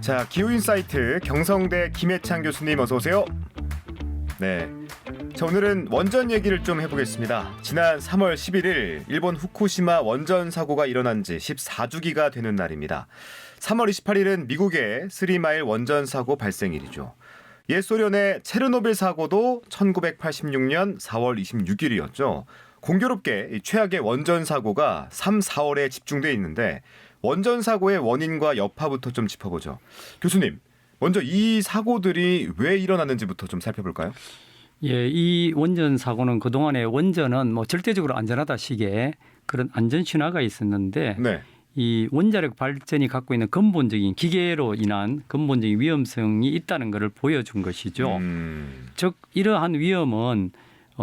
자, 기후인사이트 경성대 김해찬 교수님 어서 오세요. 네, 자, 오늘은 원전 얘기를 좀 해보겠습니다. 지난 3월 11일 일본 후쿠시마 원전 사고가 일어난 지 14주기가 되는 날입니다. 3월 28일은 미국의 3마일 원전 사고 발생일이죠. 옛 소련의 체르노빌 사고도 1986년 4월 26일이었죠. 공교롭게 최악의 원전 사고가 3, 4월에 집중돼 있는데 원전 사고의 원인과 여파부터 좀 짚어보죠. 교수님, 먼저 이 사고들이 왜 일어났는지부터 좀 살펴볼까요? 예, 이 원전 사고는 그동안에 원전은 뭐 절대적으로 안전하다 식의 그런 안전 신화가 있었는데 네. 이 원자력 발전이 갖고 있는 근본적인 기계로 인한 근본적인 위험성이 있다는 것을 보여준 것이죠. 즉 이러한 위험은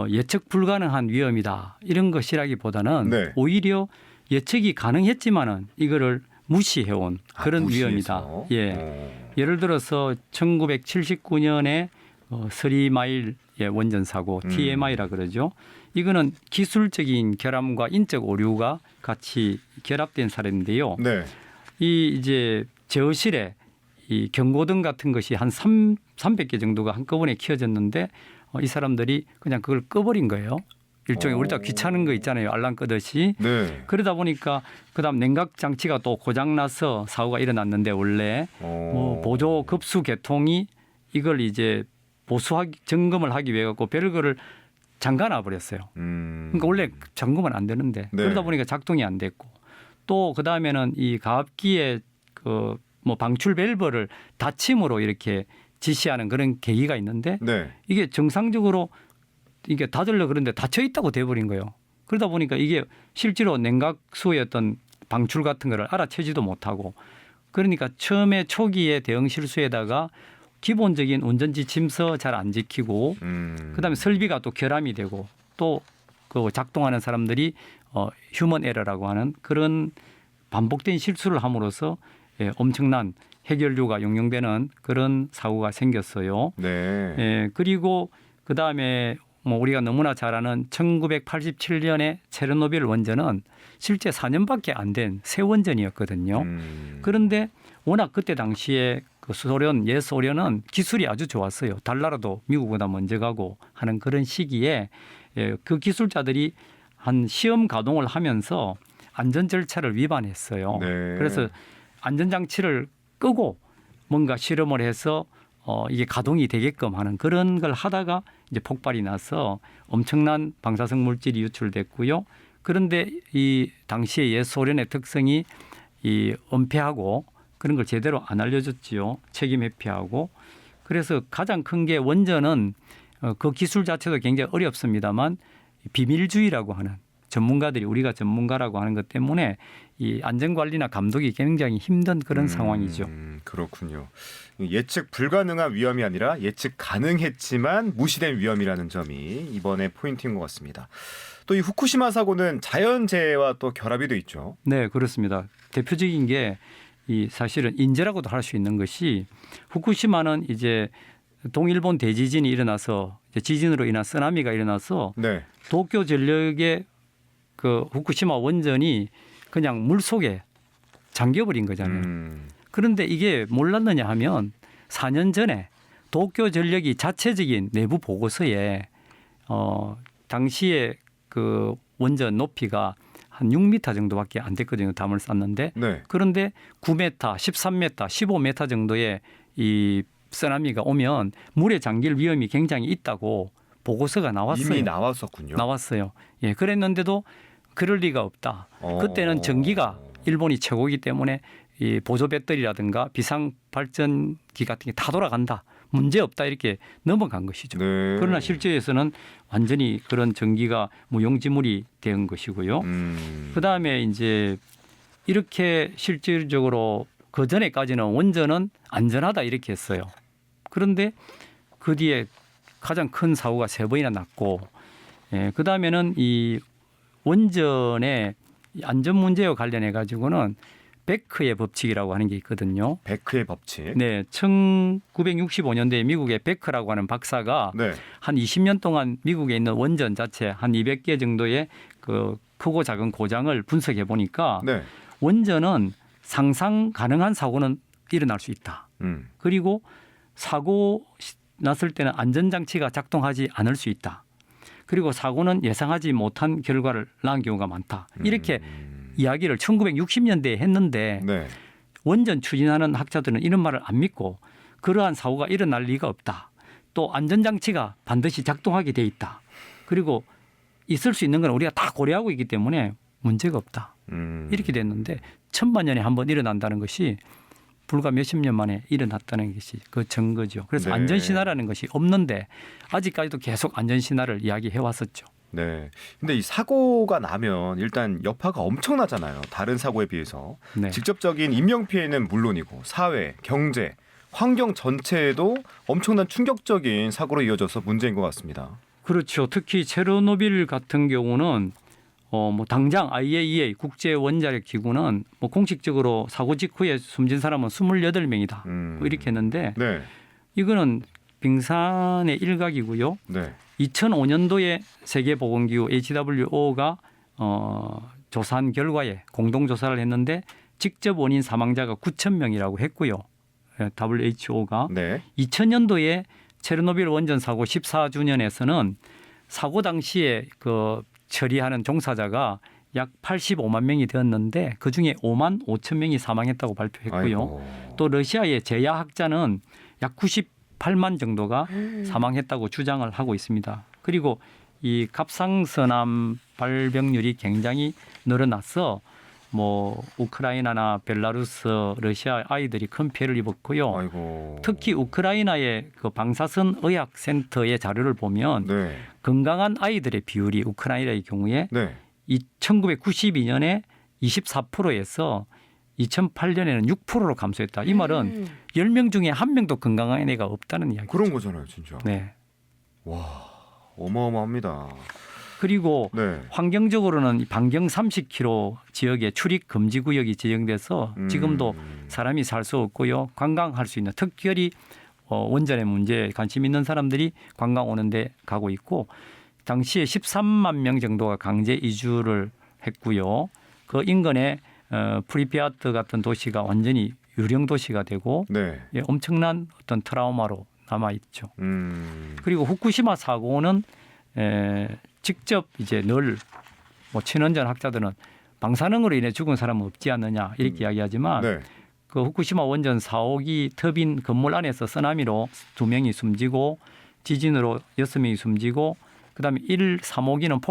예측 불가능한 위험이다 이런 것이라기보다는 네. 오히려 예측이 가능했지만은 이거를 무시해온 그런 위험이다. 예. 예를 들어서 1979년에 스리마일 원전 사고 TMI라 그러죠. 이거는 기술적인 결함과 인적 오류가 같이 결합된 사례인데요. 네. 이 이제 제어실에 이 경고등 같은 것이 한 300개 정도가 한꺼번에 켜졌는데 이 사람들이 그냥 그걸 꺼버린 거예요. 일종의 우리가 귀찮은 거 있잖아요. 알람 끄듯이. 네. 그러다 보니까 그다음 냉각 장치가 또 고장 나서 사고가 일어났는데 원래 뭐 보조 급수 계통이 이걸 이제 점검을 하기 위해 갖고 별거를 잠가놔 버렸어요. 그러니까 원래 점검은 안 되는데 네. 그러다 보니까 작동이 안 됐고 또 그다음에는 이 가압기의 그 뭐 방출 밸브를 닫힘으로 이렇게 지시하는 그런 계기가 있는데 네. 이게 정상적으로 이게 닫으려 그러는데 닫혀 있다고 돼버린 거예요. 그러다 보니까 이게 실제로 냉각수의 어떤 방출 같은 거를 알아채지도 못하고 그러니까 처음에 초기에 대응 실수에다가 기본적인 운전 지침서 잘 안 지키고 그다음에 설비가 또 결함이 되고 또 그 작동하는 사람들이 휴먼 에러라고 하는 그런 반복된 실수를 함으로써 엄청난 해결료가 용용되는 그런 사고가 생겼어요. 네. 예, 그리고 그다음에 뭐 우리가 너무나 잘 아는 1987년에 체르노빌 원전은 실제 4년밖에 안 된 새 원전이었거든요. 그런데 워낙 그때 당시에 그 옛 소련은 기술이 아주 좋았어요. 달나라도 미국보다 먼저 가고 하는 그런 시기에 그 기술자들이 한 시험 가동을 하면서 안전 절차를 위반했어요. 네. 그래서 안전장치를 끄고 뭔가 실험을 해서 이게 가동이 되게끔 하는 그런 걸 하다가 이제 폭발이 나서 엄청난 방사성 물질이 유출됐고요. 그런데 이 당시의 옛 소련의 특성이 이 은폐하고 그런 걸 제대로 안 알려줬지요. 책임 회피하고. 그래서 가장 큰 게 원전은 그 기술 자체도 굉장히 어렵습니다만 비밀주의라고 하는 전문가들이 우리가 전문가라고 하는 것 때문에 이 안전관리나 감독이 굉장히 힘든 그런 상황이죠. 그렇군요. 예측 불가능한 위험이 아니라 예측 가능했지만 무시된 위험이라는 점이 이번에 포인트인 것 같습니다. 또 이 후쿠시마 사고는 자연재해와 또 결합이 돼 있죠. 네, 그렇습니다. 대표적인 게 이 사실은 인재라고도 할 수 있는 것이 후쿠시마는 이제 동일본 대지진이 일어나서 이제 지진으로 인한 쓰나미가 일어나서 네. 도쿄 전력의 그 후쿠시마 원전이 그냥 물 속에 잠겨버린 거잖아요. 그런데 이게 몰랐느냐 하면 4년 전에 도쿄 전력이 자체적인 내부 보고서에 당시에 그 원전 높이가 한 6m 정도밖에 안 됐거든요. 담을 쌌는데 네. 그런데 9m, 13m, 15m 정도의 이 쓰나미가 오면 물에 잠길 위험이 굉장히 있다고 보고서가 나왔어요. 이미 나왔었군요. 나왔어요. 예, 그랬는데도 그럴 리가 없다. 그때는 전기가 일본이 최고이기 때문에 이 보조 배터리라든가 비상 발전기 같은 게 다 돌아간다. 문제 없다 이렇게 넘어간 것이죠. 네. 그러나 실제에서는 완전히 그런 전기가 무용지물이 된 것이고요. 그다음에 이제 이렇게 실질적으로 그 전에까지는 원전은 안전하다 이렇게 했어요. 그런데 그 뒤에 가장 큰 사고가 3번이나 났고 그다음에는 이 원전의 안전 문제와 관련해 가지고는 베크의 법칙이라고 하는 게 있거든요. 베크의 법칙. 네, 1965년도에 미국의 베크라고 하는 박사가 네. 한 20년 동안 미국에 있는 원전 자체 한 200개 정도의 그 크고 작은 고장을 분석해 보니까 네. 원전은 상상 가능한 사고는 일어날 수 있다. 그리고 사고 났을 때는 안전장치가 작동하지 않을 수 있다. 그리고 사고는 예상하지 못한 결과를 낳은 경우가 많다. 이렇게 이야기를 1960년대에 했는데 네. 원전 추진하는 학자들은 이런 말을 안 믿고 그러한 사고가 일어날 리가 없다. 또 안전장치가 반드시 작동하게 돼 있다. 그리고 있을 수 있는 건 우리가 다 고려하고 있기 때문에 문제가 없다. 이렇게 됐는데 1000만 년에 한 번 일어난다는 것이 불과 몇십 년 만에 일어났다는 것이 그 증거죠. 그래서 네. 안전신화라는 것이 없는데 아직까지도 계속 안전신화를 이야기해 왔었죠. 네. 근데 이 사고가 나면 일단 여파가 엄청나잖아요. 다른 사고에 비해서. 네. 직접적인 인명 피해는 물론이고 사회, 경제, 환경 전체에도 엄청난 충격적인 사고로 이어져서 문제인 것 같습니다. 그렇죠. 특히 체르노빌 같은 경우는 뭐 당장 IAEA 국제 원자력 기구는 뭐 공식적으로 사고 직후에 숨진 사람은 28명이다. 뭐 이렇게 했는데 네. 이거는 빙산의 일각이고요. 네. 2005년도에 세계보건기구 HWO가 조사한 결과에 공동조사를 했는데 직접 원인 사망자가 9,000명이라고 했고요. WHO가 네. 2000년도에 체르노빌 원전 사고 14주년에서는 사고 당시에 그 처리하는 종사자가 약 85만 명이 되었는데 그중에 5만 5천 명이 사망했다고 발표했고요. 아이고. 또 러시아의 제야학자는 약 98만 정도가 사망했다고 주장을 하고 있습니다. 그리고 이 갑상선암 발병률이 굉장히 늘어나서 뭐 우크라이나나 벨라루스, 러시아 아이들이 큰 피해를 입었고요. 아이고. 특히 우크라이나의 그 방사선 의학센터의 자료를 보면 네. 건강한 아이들의 비율이 우크라이나의 경우에 네. 1992년에 24%에서 2008년에는 6%로 감소했다. 이 말은 10명 중에 1명도 건강한 애가 없다는 이야기죠. 그런 거잖아요, 진짜. 네. 와, 어마어마합니다. 그리고 네. 환경적으로는 반경 30km 지역에 출입 금지 구역이 지정돼서 지금도 사람이 살 수 없고요. 관광할 수 있는 특별히 원전의 문제에 관심 있는 사람들이 관광 오는데 가고 있고 당시에 13만 명 정도가 강제 이주를 했고요. 그 인근에 프리피아트 같은 도시가 완전히 유령 도시가 되고 네. 예, 엄청난 어떤 트라우마로 남아 있죠. 음. 그리고 후쿠시마 사고는 직접 이제 늘 뭐 친원전 학자들은 방사능으로 인해 죽은 사람은 없지 않느냐 이렇게 이야기하지만 네. 그 후쿠시마 원전 4호기 터빈 건물 안에서 쓰나미로 2명이 숨지고 지진으로 6명이 숨지고 그다음에 1, 3호기는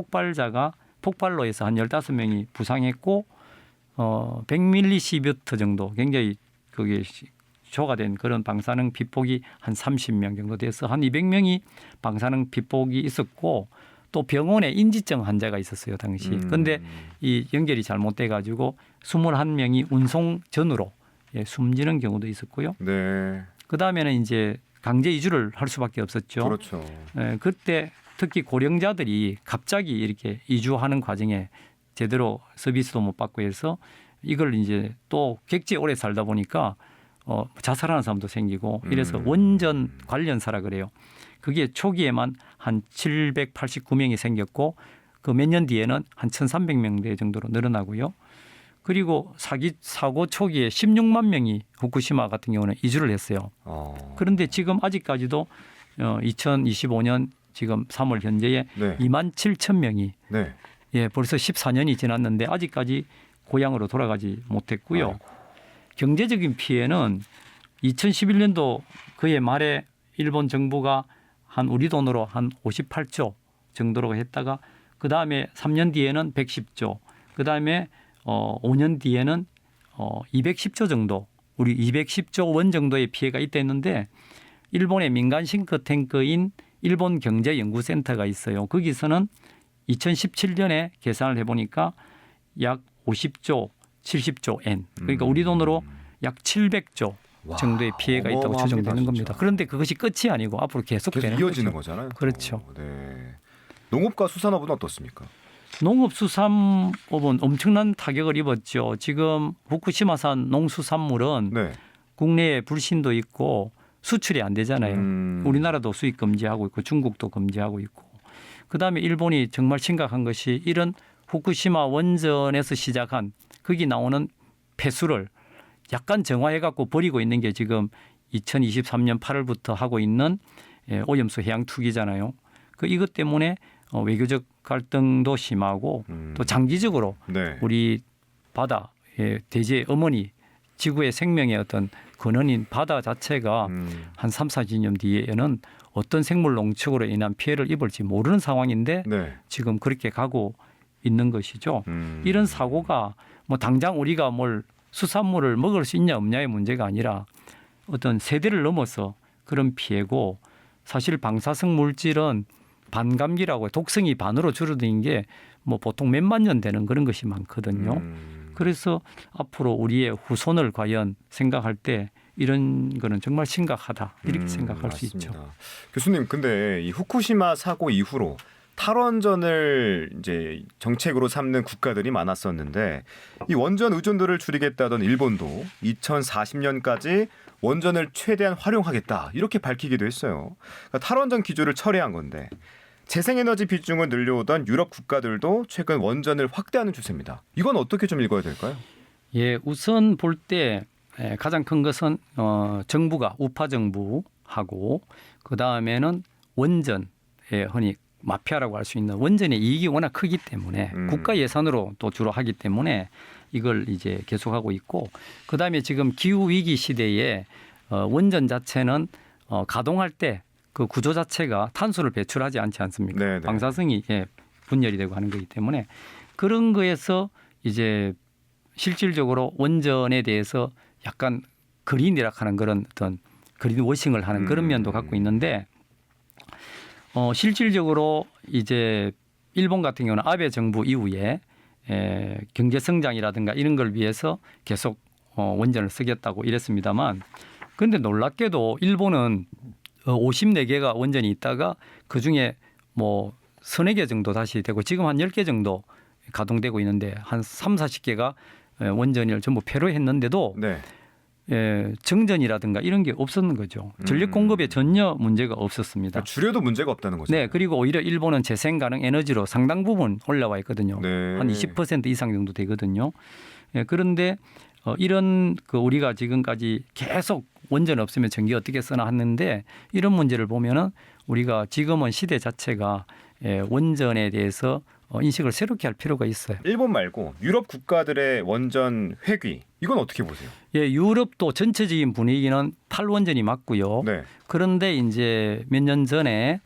폭발로 해서 한 15명이 부상했고 100mSv 정도 굉장히 그게 초과된 그런 방사능 비폭이 한 30명 정도 돼서 한 200명이 방사능 비폭이 있었고 또 병원에 인지증 환자가 있었어요 당시. 그런데 이 연결이 잘못돼 가지고 21명이 운송 전으로 숨지는 경우도 있었고요. 네. 그 다음에는 이제 강제 이주를 할 수밖에 없었죠. 그렇죠. 그때 특히 고령자들이 갑자기 이렇게 이주하는 과정에 제대로 서비스도 못 받고 해서 이걸 이제 또 객지에 오래 살다 보니까 자살하는 사람도 생기고 이래서 원전 관련사라 그래요. 그게 초기에만 한 789명이 생겼고 그 몇 년 뒤에는 한 1,300명대 정도로 늘어나고요. 그리고 사고 초기에 16만 명이 후쿠시마 같은 경우는 이주를 했어요. 그런데 지금 아직까지도 2025년 지금 3월 현재에 네. 2만 7천 명이 네. 벌써 14년이 지났는데 아직까지 고향으로 돌아가지 못했고요. 아이고. 경제적인 피해는 2011년도 그해 말에 일본 정부가 한 우리 돈으로 한 58조 정도로 했다가 그 다음에 3년 뒤에는 110조, 그 다음에 5년 뒤에는 210조 정도, 우리 210조 원 정도의 피해가 있다 했는데 일본의 민간 싱크탱크인 일본 경제연구센터가 있어요. 거기서는 2017년에 계산을 해보니까 약 50조, 70조 엔, 그러니까 우리 돈으로 약 700조 정도의 피해가 있다고 어마어마합니다, 추정되는 진짜. 겁니다. 그런데 그것이 끝이 아니고 앞으로 계속되는 계속 이어지는 거죠. 거잖아요. 그렇죠. 네. 농업과 수산업은 어떻습니까? 농업수산업은 엄청난 타격을 입었죠. 지금 후쿠시마산 농수산물은 네. 국내에 불신도 있고 수출이 안 되잖아요. 우리나라도 수입 금지하고 있고 중국도 금지하고 있고. 그다음에 일본이 정말 심각한 것이 이런 후쿠시마 원전에서 시작한 거기 나오는 폐수를 약간 정화해갖고 버리고 있는 게 지금 2023년 8월부터 하고 있는 오염수 해양 투기잖아요. 그 이것 때문에 외교적 갈등도 심하고 또 장기적으로 네. 우리 바다의 대지의 어머니 지구의 생명의 어떤 근원인 바다 자체가 한 3, 40년 뒤에는 어떤 생물 농축으로 인한 피해를 입을지 모르는 상황인데 네. 지금 그렇게 가고 있는 것이죠. 이런 사고가 뭐 당장 우리가 뭘 수산물을 먹을 수 있냐 없냐의 문제가 아니라 어떤 세대를 넘어서 그런 피해고 사실 방사성 물질은 반감기라고 독성이 반으로 줄어드는 게 뭐 보통 몇만 년 되는 그런 것이 많거든요. 그래서 앞으로 우리의 후손을 과연 생각할 때 이런 거는 정말 심각하다 이렇게 생각할 수 있죠. 교수님, 근데 이 후쿠시마 사고 이후로 탈원전을 이제 정책으로 삼는 국가들이 많았었는데 이 원전 의존도를 줄이겠다던 일본도 2040년까지 원전을 최대한 활용하겠다 이렇게 밝히기도 했어요. 그러니까 탈원전 기조를 철회한 건데 재생에너지 비중을 늘려오던 유럽 국가들도 최근 원전을 확대하는 추세입니다. 이건 어떻게 좀 읽어야 될까요? 예, 우선 볼 때 가장 큰 것은 정부가 우파 정부하고 그 다음에는 원전에 흔히 마피아라고 할 수 있는 원전의 이익이 워낙 크기 때문에 국가 예산으로 또 주로 하기 때문에 이걸 이제 계속하고 있고 그 다음에 지금 기후 위기 시대에 원전 자체는 가동할 때 그 구조 자체가 탄소를 배출하지 않지 않습니까? 네네. 방사성이 분열이 되고 하는 거기 때문에 그런 거에서 이제 실질적으로 원전에 대해서 약간 그린이라 하는 그런 어떤 그린 워싱을 하는 그런 면도 갖고 있는데 실질적으로 이제 일본 같은 경우는 아베 정부 이후에 경제 성장이라든가 이런 걸 위해서 계속 원전을 쓰겠다고 이랬습니다만 그런데 놀랍게도 일본은 54개가 원전이 있다가 그중에 뭐 서너 개 정도 다시 되고 지금 한 10개 정도 가동되고 있는데 한 3, 40개가 원전을 전부 폐로했는데도 네. 정전이라든가 이런 게 없었는 거죠. 전력 공급에 전혀 문제가 없었습니다. 그러니까 줄여도 문제가 없다는 거죠. 네, 그리고 오히려 일본은 재생 가능 에너지로 상당 부분 올라와 있거든요. 네. 한 20% 이상 정도 되거든요. 그런데 이런 우리가 지금까지 계속 원전 없으면 전기 어떻게 쓰나 했는데 이런 문제를 보면은 우리가 지금은 시대 자체가 원전에 대해서 인식을 새롭게 할 필요가 있어요. 일본 말고 유럽 국가들의 원전 회귀 이건 어떻게 보세요? 예, 유럽도 전체적인 분위기는 탈원전이 맞고요. 네. 그런데 이제 몇 년 전에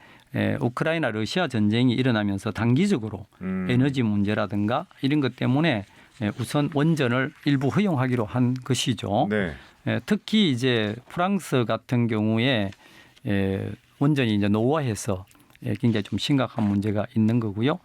우크라이나 러시아 전쟁이 일어나면서 단기적으로 에너지 문제라든가 이런 것 때문에 우선 원전을 일부 허용하기로 한 것이죠. 네. 특히 이제 프랑스 같은 경우에 원전이 이제 노후화해서 굉장히 좀 심각한 문제가 있는 거고요.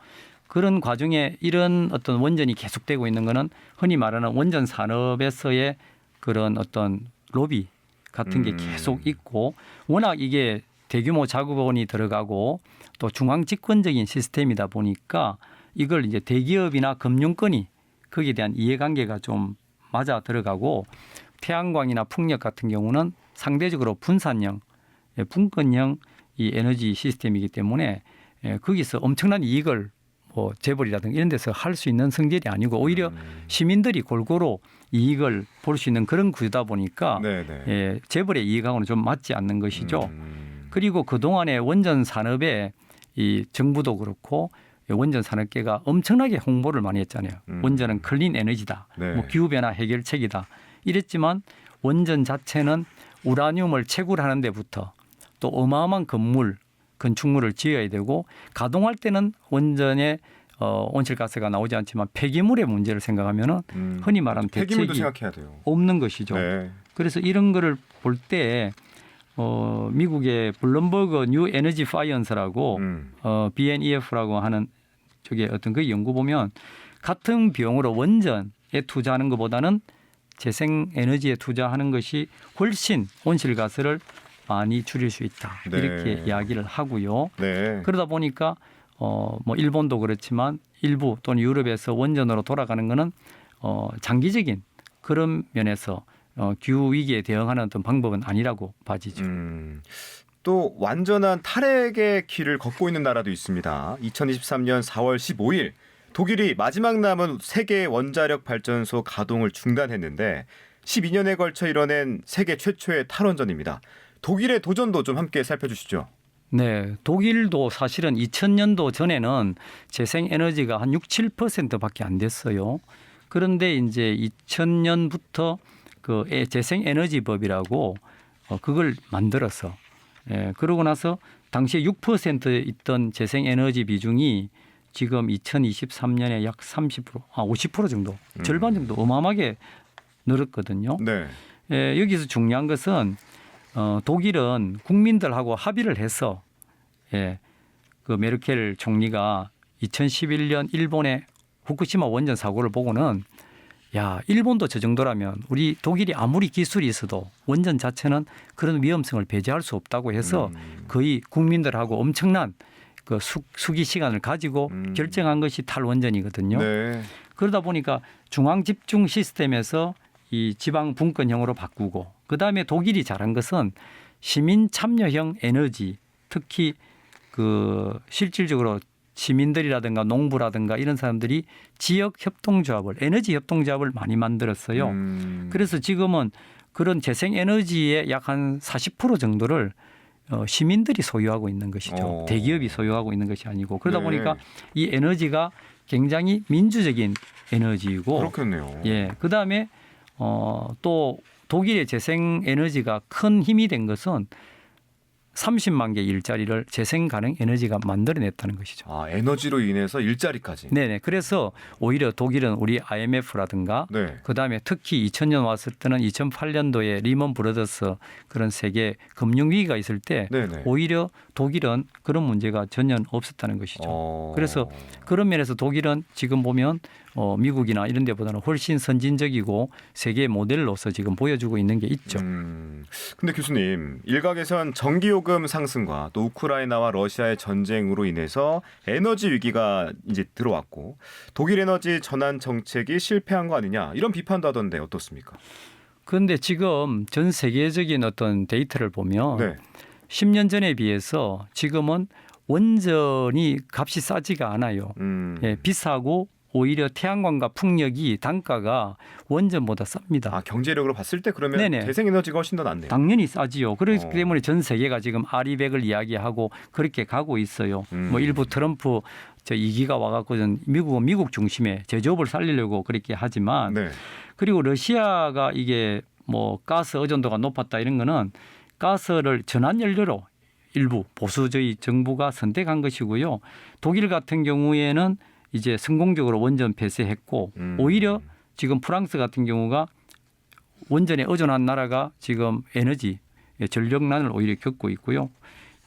그런 과정에 이런 어떤 원전이 계속되고 있는 거는 흔히 말하는 원전 산업에서의 그런 어떤 로비 같은 게 계속 있고 워낙 이게 대규모 자금원이 들어가고 또 중앙 집권적인 시스템이다 보니까 이걸 이제 대기업이나 금융권이 거기에 대한 이해관계가 좀 맞아 들어가고 태양광이나 풍력 같은 경우는 상대적으로 분산형, 분권형 이 에너지 시스템이기 때문에 거기서 엄청난 이익을 뭐 재벌이라든가 이런 데서 할 수 있는 성질이 아니고 오히려 시민들이 골고루 이익을 볼 수 있는 그런 구조다 보니까 재벌의 이익하고는 좀 맞지 않는 것이죠. 그리고 그동안에 원전 산업에 이 정부도 그렇고 원전 산업계가 엄청나게 홍보를 많이 했잖아요. 원전은 클린 에너지다. 뭐 기후변화 해결책이다. 이랬지만 원전 자체는 우라늄을 채굴하는 데부터 또 어마어마한 건축물을 지어야 되고 가동할 때는 원전에 온실가스가 나오지 않지만 폐기물의 문제를 생각하면은 흔히 말하는 폐기물도 대책이 생각해야 돼요. 없는 것이죠. 네. 그래서 이런 거를 볼 때 미국의 블룸버그 뉴 에너지 파이언스라고 BNEF라고 하는 쪽에 어떤 그 연구 보면 같은 비용으로 원전에 투자하는 것보다는 재생 에너지에 투자하는 것이 훨씬 온실가스를 많이 줄일 수 있다. 네. 이렇게 이야기를 하고요. 네. 그러다 보니까 뭐 일본도 그렇지만 일부 또는 유럽에서 원전으로 돌아가는 것은 장기적인 그런 면에서 기후 위기에 대응하는 어떤 방법은 아니라고 봐지죠. 또 완전한 탈핵의 길을 걷고 있는 나라도 있습니다. 2023년 4월 15일 독일이 마지막 남은 세계 원자력 발전소 가동을 중단했는데 12년에 걸쳐 이뤄낸 세계 최초의 탈원전입니다. 독일의 도전도 좀 함께 살펴주시죠. 네, 독일도 사실은 2000년도 전에는 재생에너지가 한 6, 7%밖에 안 됐어요. 그런데 이제 2000년부터 그 재생에너지법이라고 그걸 만들어서 그러고 나서 당시에 6% 있던 재생에너지 비중이 지금 2023년에 약 30%, 50% 정도, 절반 정도 어마어마하게 늘었거든요. 네. 여기서 중요한 것은 독일은 국민들하고 합의를 해서 그 메르켈 총리가 2011년 일본의 후쿠시마 원전 사고를 보고는 야, 일본도 저 정도라면 우리 독일이 아무리 기술이 있어도 원전 자체는 그런 위험성을 배제할 수 없다고 해서 거의 국민들하고 엄청난 그 수기 시간을 가지고 결정한 것이 탈원전이거든요. 네. 그러다 보니까 중앙 집중 시스템에서 이 지방 분권형으로 바꾸고 그다음에 독일이 잘한 것은 시민 참여형 에너지, 특히 그 실질적으로 시민들이라든가 농부라든가 이런 사람들이 지역 협동조합을, 에너지 협동조합을 많이 만들었어요. 그래서 지금은 그런 재생에너지의 약 한 40% 정도를 시민들이 소유하고 있는 것이죠. 대기업이 소유하고 있는 것이 아니고 그러다 보니까 이 에너지가 굉장히 민주적인 에너지이고 그렇겠네요. 그다음에 또 독일의 재생에너지가 큰 힘이 된 것은 30만 개 일자리를 재생 가능 에너지가 만들어냈다는 것이죠. 아, 에너지로 인해서 일자리까지. 네네. 그래서 오히려 독일은 우리 IMF라든가 네. 그다음에 특히 2000년 왔을 때는 2008년도에 리먼 브러더스 그런 세계 금융 위기가 있을 때 네네. 오히려 독일은 그런 문제가 전혀 없었다는 것이죠. 그래서 그런 면에서 독일은 지금 보면 미국이나 이런 데보다는 훨씬 선진적이고 세계 모델로서 지금 보여주고 있는 게 있죠. 근데 교수님, 일각에선 전기요금 상승과 또 우크라이나와 러시아의 전쟁으로 인해서 에너지 위기가 이제 들어왔고 독일 에너지 전환 정책이 실패한 거 아니냐 이런 비판도 하던데 어떻습니까? 그런데 지금 전 세계적인 어떤 데이터를 보면 네. 10년 전에 비해서 지금은 원전이 값이 싸지가 않아요. 비싸고 오히려 태양광과 풍력이 단가가 원전보다 쌉니다. 아, 경제력으로 봤을 때 그러면 네네. 재생에너지가 훨씬 더 낫네요. 당연히 싸지요. 그렇기 때문에 전 세계가 지금 아리백을 이야기하고 그렇게 가고 있어요. 뭐 일부 트럼프 저 2기가 와갖고 미국은 미국 중심의 제조업을 살리려고 그렇게 하지만 네. 그리고 러시아가 이게 뭐 가스 의존도가 높았다 이런 거는 가스를 전환 연료로 일부 보수주의 정부가 선택한 것이고요. 독일 같은 경우에는 이제 성공적으로 원전 폐쇄했고 오히려 지금 프랑스 같은 경우가 원전에 의존한 나라가 지금 에너지 전력난을 오히려 겪고 있고요.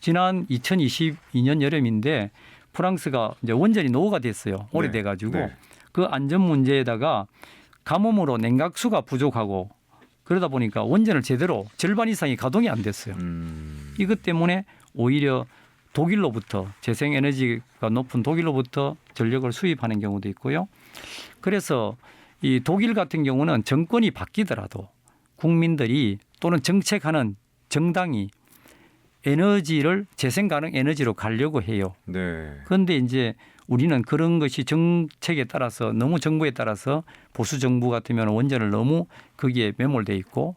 지난 2022년 여름인데 프랑스가 이제 원전이 노후가 됐어요. 오래돼 가지고 네. 그 안전 문제에다가 가뭄으로 냉각수가 부족하고 그러다 보니까 원전을 제대로 절반 이상이 가동이 안 됐어요. 이것 때문에 오히려 독일로부터 재생에너지가 높은 독일로부터 전력을 수입하는 경우도 있고요. 그래서 이 독일 같은 경우는 정권이 바뀌더라도 국민들이 또는 정책하는 정당이 에너지를 재생 가능 에너지로 가려고 해요. 네. 그런데 이제 우리는 그런 것이 정책에 따라서 너무 정부에 따라서 보수 정부 같으면 원전을 너무 거기에 매몰돼 있고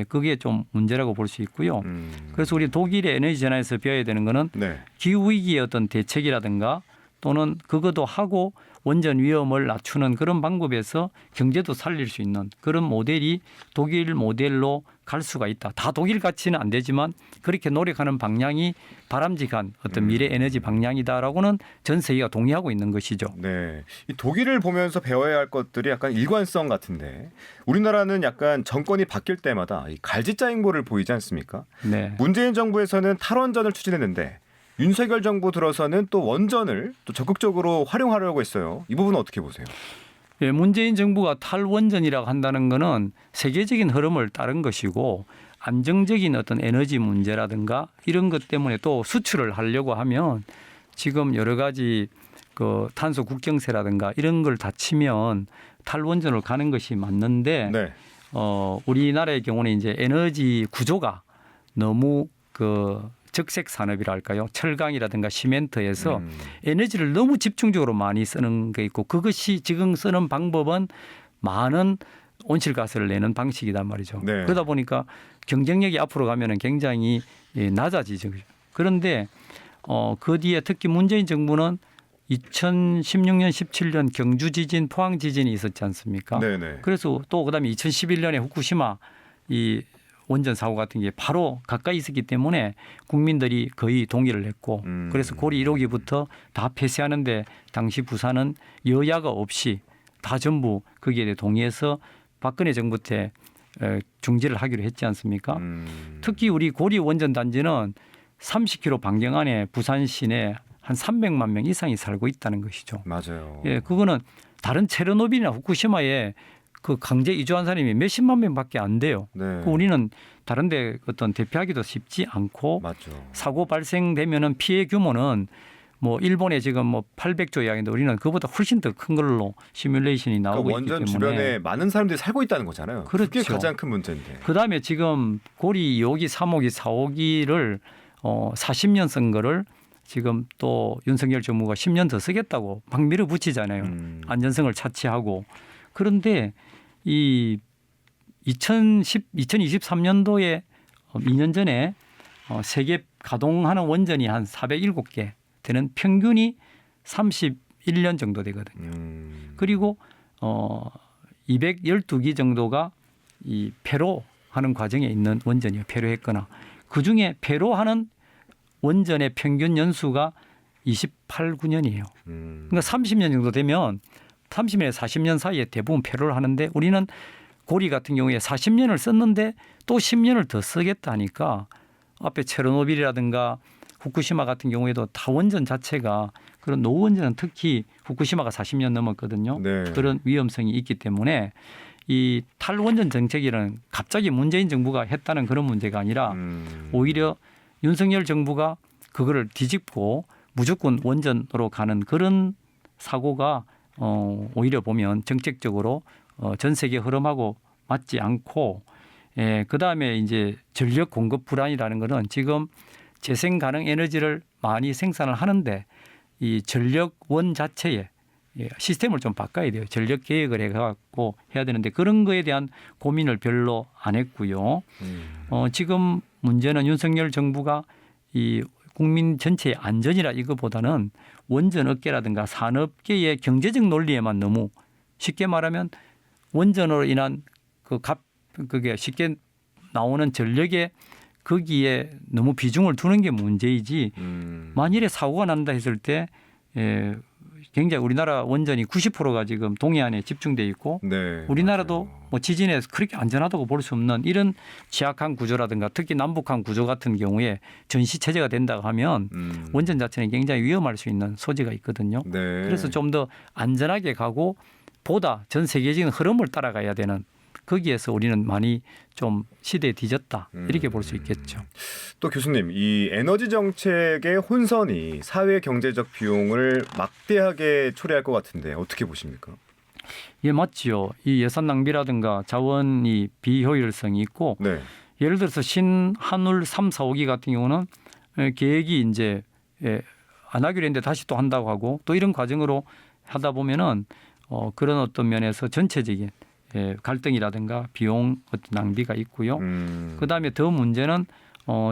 그게 좀 문제라고 볼 수 있고요. 그래서 우리 독일의 에너지 전환에서 배워야 되는 거는 네. 기후 위기의 어떤 대책이라든가 또는 그것도 하고 원전 위험을 낮추는 그런 방법에서 경제도 살릴 수 있는 그런 모델이 독일 모델로 갈 수가 있다. 다 독일 같이는 안 되지만 그렇게 노력하는 방향이 바람직한 어떤 미래 에너지 방향이다라고는 전 세계가 동의하고 있는 것이죠. 네. 이 독일을 보면서 배워야 할 것들이 약간 일관성 같은데 우리나라는 약간 정권이 바뀔 때마다 이 갈지자행보를 보이지 않습니까? 네. 문재인 정부에서는 탈원전을 추진했는데 윤석열 정부 들어서는 또 원전을 또 적극적으로 활용하려고 했어요. 이 부분은 어떻게 보세요? 예, 문재인 정부가 탈원전이라고 한다는 것은 세계적인 흐름을 따른 것이고 안정적인 어떤 에너지 문제라든가 이런 것 때문에 또 수출을 하려고 하면 지금 여러 가지 그 탄소 국경세라든가 이런 걸 다 치면 탈원전으로 가는 것이 맞는데 네. 우리나라의 경우는 이제 에너지 구조가 너무 그 적색 산업이라 할까요? 철강이라든가 시멘트에서 에너지를 너무 집중적으로 많이 쓰는 게 있고 그것이 지금 쓰는 방법은 많은 온실가스를 내는 방식이란 말이죠. 네. 그러다 보니까 경쟁력이 앞으로 가면은 굉장히 낮아지죠. 그런데 그 뒤에 특히 문재인 정부는 2016년, 17년 경주 지진, 포항 지진이 있었지 않습니까? 네네. 그래서 또 그다음에 2011년에 후쿠시마 이 원전 사고 같은 게 바로 가까이 있었기 때문에 국민들이 거의 동의를 했고 그래서 고리 1호기부터 다 폐쇄하는데 당시 부산은 여야가 없이 다 전부 거기에 대해 동의해서 박근혜 정부 때 중지를 하기로 했지 않습니까? 특히 우리 고리 원전 단지는 30km 반경 안에 부산 시내 한 300만 명 이상이 살고 있다는 것이죠. 맞아요. 예, 그거는 다른 체르노빌이나 후쿠시마에 그 강제 이주한 사람이 몇십만 명밖에 안 돼요. 네. 우리는 다른데 어떤 대피하기도 쉽지 않고 맞죠. 사고 발생되면은 피해 규모는 뭐 일본에 지금 뭐 800조 이야기인데 우리는 그보다 훨씬 더 큰 걸로 시뮬레이션이 나오고 그러니까 있기 원전 때문에 주변에 많은 사람들이 살고 있다는 거잖아요. 그게 그렇죠. 가장 큰 문제인데. 그다음에 지금 고리 2호기, 3호기, 4호기를 40년 쓴 거를 지금 또 윤석열 정부가 10년 더 쓰겠다고 막 밀어붙이잖아요. 안전성을 차치하고. 그런데 이 2023년도에 2년 전에 세계 가동하는 원전이 한 407개 되는 평균이 31년 정도 되거든요. 그리고 212기 정도가 이 폐로하는 과정에 있는 원전이요. 폐로했거나 그중에 폐로하는 원전의 평균 연수가 28, 9년이에요. 그러니까 30년 정도 되면 30년에서 40년 사이에 대부분 폐로를 하는데 우리는 고리 같은 경우에 40년을 썼는데 또 10년을 더 쓰겠다 하니까 앞에 체르노빌이라든가 후쿠시마 같은 경우에도 다 원전 자체가 그런 노원전은 특히 후쿠시마가 40년 넘었거든요. 네. 그런 위험성이 있기 때문에 이 탈원전 정책이라는 갑자기 문재인 정부가 했다는 그런 문제가 아니라 오히려 윤석열 정부가 그거를 뒤집고 무조건 원전으로 가는 그런 사고가 오히려 보면 정책적으로 전 세계 흐름하고 맞지 않고 그다음에 이제 전력 공급 불안이라는 거는 지금 재생 가능 에너지를 많이 생산을 하는데 이 전력원 자체에 시스템을 좀 바꿔야 돼요. 전력 계획을 해갖고 해야 되는데 그런 거에 대한 고민을 별로 안 했고요. 지금 문제는 윤석열 정부가 이 국민 전체의 안전이라 이거보다는 원전 업계라든가 산업계의 경제적 논리에만 너무 쉽게 말하면 원전으로 인한 그게 쉽게 나오는 전력에 거기에 너무 비중을 두는 게 문제이지 만일에 사고가 난다 했을 때 굉장히 우리나라 원전이 90%가 지금 동해안에 집중돼 있고 네, 우리나라도 맞아요. 뭐 지진에서 그렇게 안전하다고 볼 수 없는 이런 취약한 구조라든가 특히 남북한 구조 같은 경우에 전시 체제가 된다고 하면 원전 자체는 굉장히 위험할 수 있는 소지가 있거든요. 네. 그래서 좀 더 안전하게 가고 보다 전 세계적인 흐름을 따라가야 되는 거기에서 우리는 많이 좀 시대에 뒤졌다 이렇게 볼 수 있겠죠. 또 교수님, 이 에너지 정책의 혼선이 사회 경제적 비용을 막대하게 초래할 것 같은데 어떻게 보십니까? 예, 맞지요. 이 예산 낭비라든가 자원이 비효율성이 있고 네. 예를 들어서 신한울 3, 4, 5기 같은 경우는 계획이 이제 안 하기로 했는데 다시 또 한다고 하고 또 이런 과정으로 하다 보면은 그런 어떤 면에서 전체적인 갈등이라든가 비용 어떤 낭비가 있고요. 그다음에 더 문제는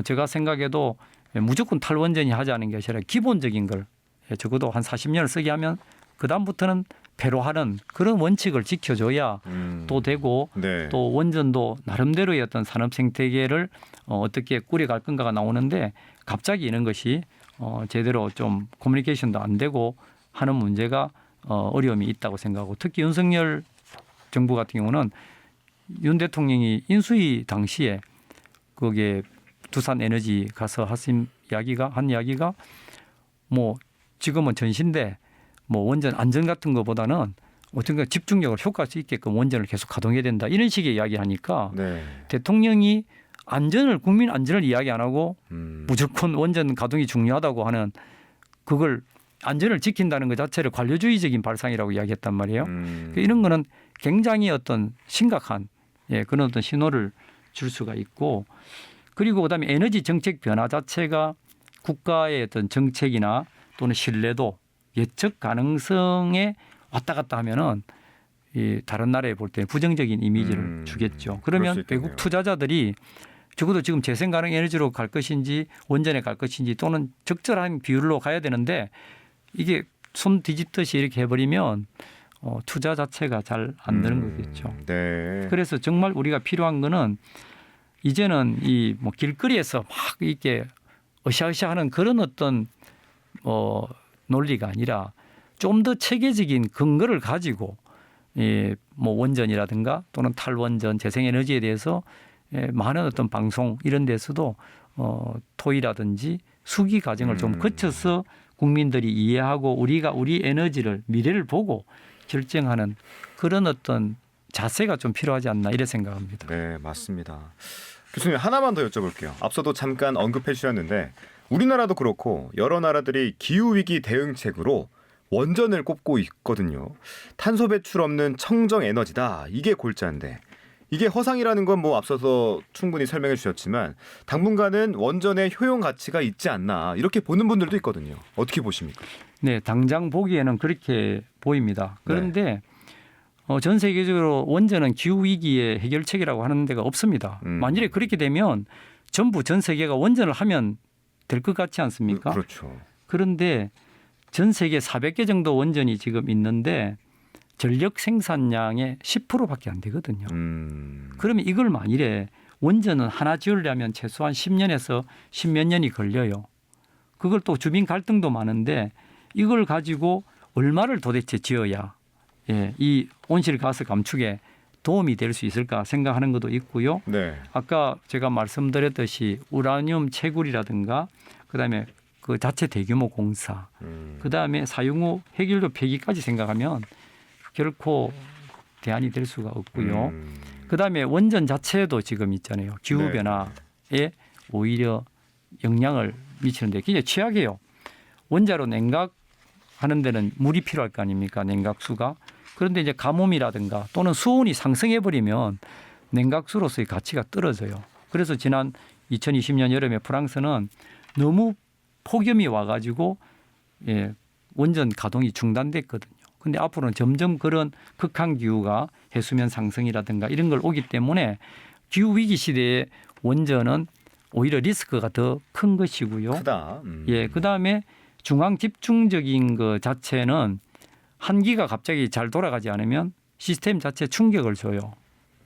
제가 생각해도 무조건 탈원전이 하자는 게 아니라 기본적인 걸 적어도 한 40년을 쓰게 하면 그다음부터는 폐로하는 그런 원칙을 지켜줘야 또 되고 네. 또 원전도 나름대로의 어떤 산업 생태계를 어떻게 꾸려갈 건가가 나오는데 갑자기 이런 것이 제대로 좀 커뮤니케이션도 안 되고 하는 문제가 어려움이 있다고 생각하고 특히 윤석열 정부 같은 경우는 윤 대통령이 인수위 당시에 거기에 두산 에너지 가서 한 이야기가 뭐 지금은 전신데 뭐 원전 안전 같은 것보다는 어떤가 집중력을 효과할 수 있게끔 원전을 계속 가동해야 된다 이런 식의 이야기하니까 네. 대통령이 국민 안전을 이야기 안 하고 무조건 원전 가동이 중요하다고 하는 그걸 안전을 지킨다는 것 자체를 관료주의적인 발상이라고 이야기했단 말이에요. 이런 거는 굉장히 어떤 심각한 그런 어떤 신호를 줄 수가 있고 그리고 그다음에 에너지 정책 변화 자체가 국가의 어떤 정책이나 또는 신뢰도 예측 가능성에 왔다 갔다 하면은 이 다른 나라에 볼 때 부정적인 이미지를 주겠죠. 그러면 그럴 수 있겠네요. 외국 투자자들이 적어도 지금 재생 가능 에너지로 갈 것인지 원전에 갈 것인지 또는 적절한 비율로 가야 되는데 이게 손 뒤집듯이 이렇게 해버리면 투자 자체가 잘 안 되는 거겠죠. 네. 그래서 정말 우리가 필요한 거는 이제는 이 뭐 길거리에서 막 이렇게 으쌰으쌰하는 그런 어떤 논리가 아니라 좀 더 체계적인 근거를 가지고 뭐 원전이라든가 또는 탈원전, 재생에너지에 대해서 많은 어떤 방송 이런 데서도 토의라든지 수기 과정을 좀 거쳐서 국민들이 이해하고 우리가 우리 에너지를 미래를 보고 결정하는 그런 어떤 자세가 좀 필요하지 않나 이래 생각합니다. 네, 맞습니다. 교수님 하나만 더 여쭤볼게요. 앞서도 잠깐 언급해 주셨는데 우리나라도 그렇고 여러 나라들이 기후위기 대응책으로 원전을 꼽고 있거든요. 탄소 배출 없는 청정 에너지다. 이게 골자인데 이게 허상이라는 건 뭐 앞서서 충분히 설명해 주셨지만 당분간은 원전의 효용 가치가 있지 않나 이렇게 보는 분들도 있거든요. 어떻게 보십니까? 네, 당장 보기에는 그렇게 보입니다. 그런데 전 세계적으로 원전은 기후 위기의 해결책이라고 하는 데가 없습니다. 만일에 그렇게 되면 전부 전 세계가 원전을 하면 될 것 같지 않습니까? 그렇죠. 그런데 전 세계 400개 정도 원전이 지금 있는데 전력 생산량의 10%밖에 안 되거든요. 그러면 이걸 만일에 원전은 하나 지으려면 최소한 10년에서 10몇 년이 걸려요. 그걸 또 주민 갈등도 많은데 이걸 가지고 얼마를 도대체 지어야 이 온실가스 감축에 도움이 될 수 있을까 생각하는 것도 있고요. 네. 아까 제가 말씀드렸듯이 우라늄 채굴이라든가 그다음에 그 자체 대규모 공사, 그다음에 사용 후 해결료 폐기까지 생각하면 결코 대안이 될 수가 없고요. 그다음에 원전 자체도 지금 있잖아요. 기후 변화에 오히려 영향을 미치는데 굉장히 취약해요. 원자로 냉각하는 데는 물이 필요할 거 아닙니까? 냉각수가. 그런데 이제 가뭄이라든가 또는 수온이 상승해 버리면 냉각수로서의 가치가 떨어져요. 그래서 지난 2020년 여름에 프랑스는 너무 폭염이 와가지고 원전 가동이 중단됐거든요. 근데 앞으로는 점점 그런 극한 기후가 해수면 상승이라든가 이런 걸 오기 때문에 기후 위기 시대에 원전은 오히려 리스크가 더 큰 것이고요. 크다. 그다음에 중앙 집중적인 그 자체는 한기가 갑자기 잘 돌아가지 않으면 시스템 자체에 충격을 줘요.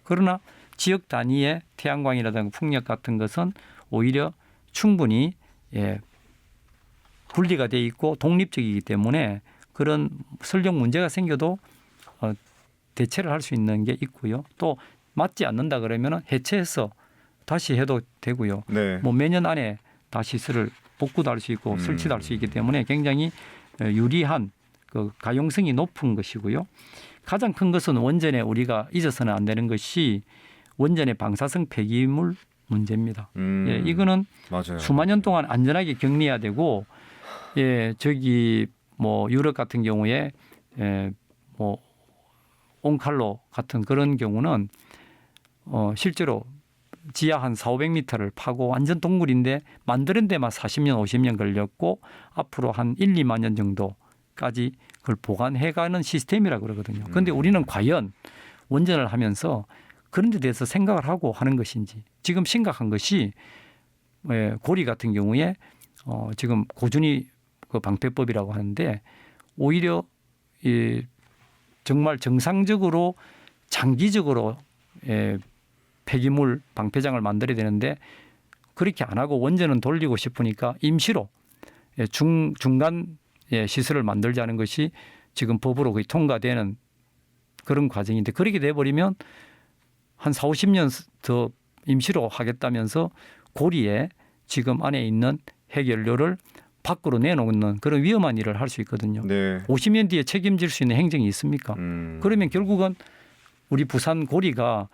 그러나 지역 단위의 태양광이라든가 풍력 같은 것은 오히려 충분히 분리가 돼 있고 독립적이기 때문에 그런 설령 문제가 생겨도 대체를 할 수 있는 게 있고요. 또 맞지 않는다 그러면 해체해서 다시 해도 되고요. 네. 뭐 매년 안에 다 시설을 복구도 할 수 있고 설치도 할 수 있기 때문에 굉장히 유리한 그 가용성이 높은 것이고요. 가장 큰 것은 원전에 우리가 잊어서는 안 되는 것이 원전의 방사성 폐기물 문제입니다. 이거는 맞아요. 수만 년 동안 안전하게 격리해야 되고 저기 뭐 유럽 같은 경우에 뭐 온칼로 같은 그런 경우는 실제로 지하 한 4,500m를 파고 완전 동굴인데 만드는 데만 40년, 50년 걸렸고 앞으로 한 1, 2만 년 정도까지 그걸 보관해가는 시스템이라고 그러거든요. 그런데 우리는 과연 원전을 하면서 그런 데 대해서 생각을 하고 하는 것인지 지금 심각한 것이 고리 같은 경우에 지금 고준위 그 방패법이라고 하는데 오히려 정말 정상적으로 장기적으로 폐기물 방패장을 만들어야 되는데 그렇게 안 하고 원전은 돌리고 싶으니까 임시로 중간 시설을 만들자는 것이 지금 법으로 거의 통과되는 그런 과정인데 그렇게 돼버리면 한 4, 50년 더 임시로 하겠다면서 고리에 지금 안에 있는 핵연료를 밖으로 내놓는 그런 위험한 일을 할 수 있거든요. 네. 50년 뒤에 책임질 수 있는 행정이 있습니까? 그러면 결국은 우리 부산 고리가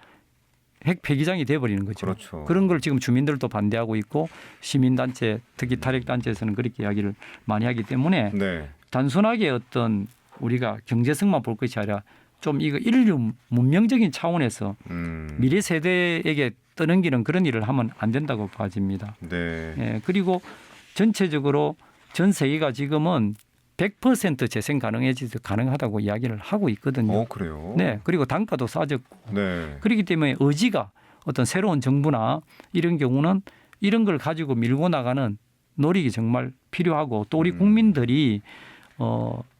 핵 폐기장이 돼버리는 거죠. 그렇죠. 그런 걸 지금 주민들도 반대하고 있고 시민단체 특히 탈핵단체에서는 그렇게 이야기를 많이 하기 때문에 네. 단순하게 어떤 우리가 경제성만 볼 것이 아니라 좀 이거 인류 문명적인 차원에서 미래 세대에게 떠넘기는 그런 일을 하면 안 된다고 봐집니다. 네. 그리고 전체적으로 전 세계가 지금은 100% 재생 가능하다고 이야기를 하고 있거든요. 그래요. 네, 그리고 단가도 싸졌고 네. 그렇기 때문에 의지가 어떤 새로운 정부나 이런 경우는 이런 걸 가지고 밀고 나가는 노력이 정말 필요하고 또 우리 국민들이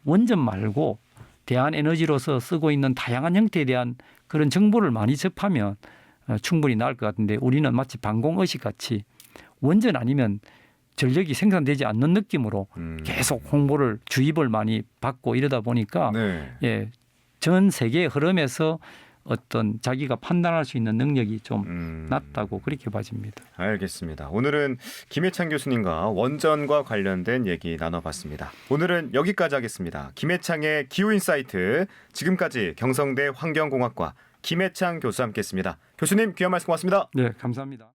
원전 말고 대한에너지로서 쓰고 있는 다양한 형태에 대한 그런 정보를 많이 접하면 충분히 나을 것 같은데 우리는 마치 방공의식 같이 원전 아니면 전력이 생산되지 않는 느낌으로 계속 홍보를 주입을 많이 받고 이러다 보니까 네. 예, 전 세계의 흐름에서 어떤 자기가 판단할 수 있는 능력이 좀 낮다고 그렇게 봐집니다. 알겠습니다. 오늘은 김해찬 교수님과 원전과 관련된 얘기 나눠봤습니다. 오늘은 여기까지 하겠습니다. 김해창의 기후인사이트, 지금까지 경성대 환경공학과 김해창 교수와 함께했습니다. 교수님 귀한 말씀 고맙습니다. 네, 감사합니다.